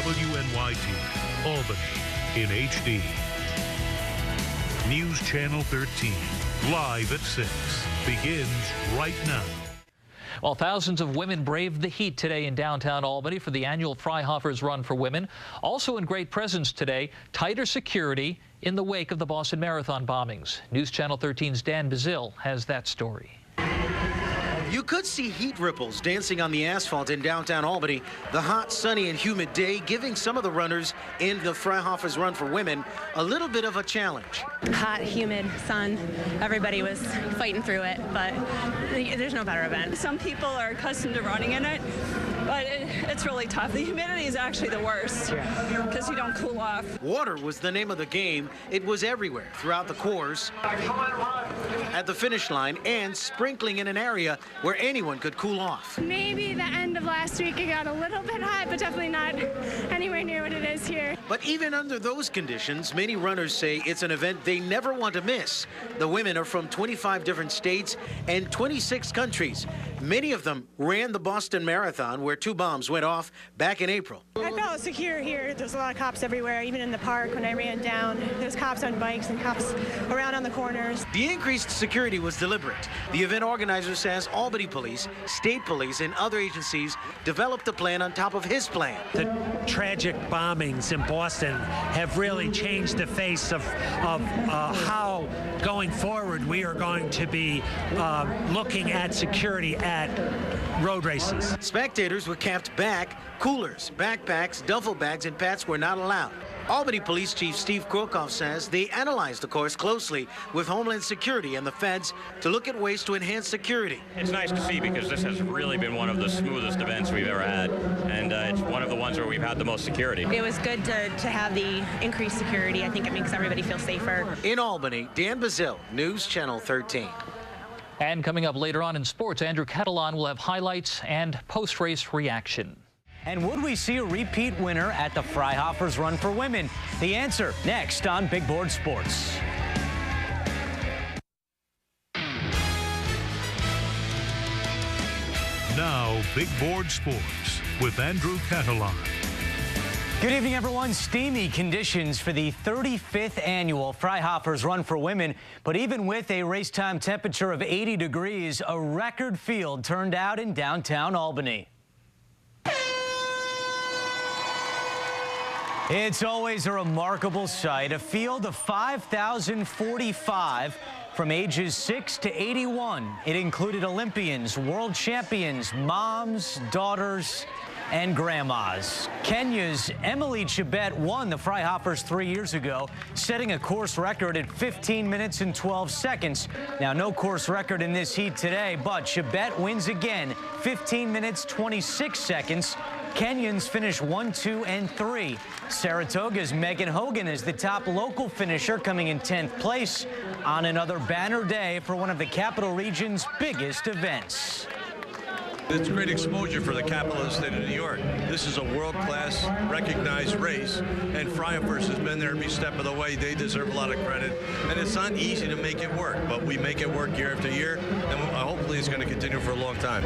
WNYT, Albany, in HD. News Channel 13, live at 6, begins right now. Well, thousands of women braved the heat today in downtown Albany for the annual Freihofer's Run for Women. Also in great presence today, tighter security in the wake of the Boston Marathon bombings. News Channel 13's Dan Bazil has that story. You could see heat ripples dancing on the asphalt in downtown Albany. The hot, sunny, and humid day giving some of the runners in the Freihofer's Run for Women a little bit of a challenge. Hot, humid, sun. Everybody was fighting through it, but there's no better event. Some people are accustomed to running in it, but it's really tough. The humidity is actually the worst because you don't cool off. Water was the name of the game. It was everywhere throughout the course, at the finish line, and sprinkling in an area where anyone could cool off. Maybe the end of last week it got a little bit hot, but definitely not anywhere near what it is here. But even under those conditions, many runners say it's an event they never want to miss. The women are from 25 different states and 26 countries. Many of them ran the Boston Marathon, where 2 bombs went off back in April. I felt secure here. There's a lot of cops everywhere, even in the park when I ran down. There's cops on bikes and cops around on the corners. The increased security was deliberate. The event organizer says Albany Police, State Police, and other agencies developed a plan on top of his plan. The tragic bombings in Boston have really changed the face of how, going forward, we are going to be looking at security at road races. Spectators were kept back. Coolers, backpacks, duffel bags, and pets were not allowed. Albany Police Chief Steve Krokoff says they analyzed the course closely with Homeland Security and the feds to look at ways to enhance security. It's nice to see because this has really been one of the smoothest events we've ever had, and it's one of the ones where we've had the most security. It was good to have the increased security. I think it makes everybody feel safer. In Albany, Dan Bazil, News Channel 13. And coming up later on in sports, Andrew Catalan will have highlights and post-race reaction. And would we see a repeat winner at the Freihofer's Run for Women? The answer next on Big Board Sports. Now, Big Board Sports with Andrew Catalan. Good evening, everyone. Steamy conditions for the 35th annual Freihofer's Run for Women. But even with a race time temperature of 80 degrees, a record field turned out in downtown Albany. It's always a remarkable sight, a field of 5,045 from ages 6 to 81. It included Olympians, world champions, moms, daughters, and grandmas. Kenya's Emily Chebet won the Freihofer's 3 years ago, setting a course record at 15 minutes and 12 seconds. Now, no course record in this heat today, but Chebet wins again, 15 minutes, 26 seconds. Kenyans finish 1, 2, and 3. Saratoga's Megan Hogan is the top local finisher, coming in 10th place on another banner day for one of the capital region's biggest events. It's great exposure for the capital of the state of New York. This is a world-class, recognized race, and Freihofer's has been there every step of the way. They deserve a lot of credit, and it's not easy to make it work, but we make it work year after year, and hopefully it's going to continue for a long time.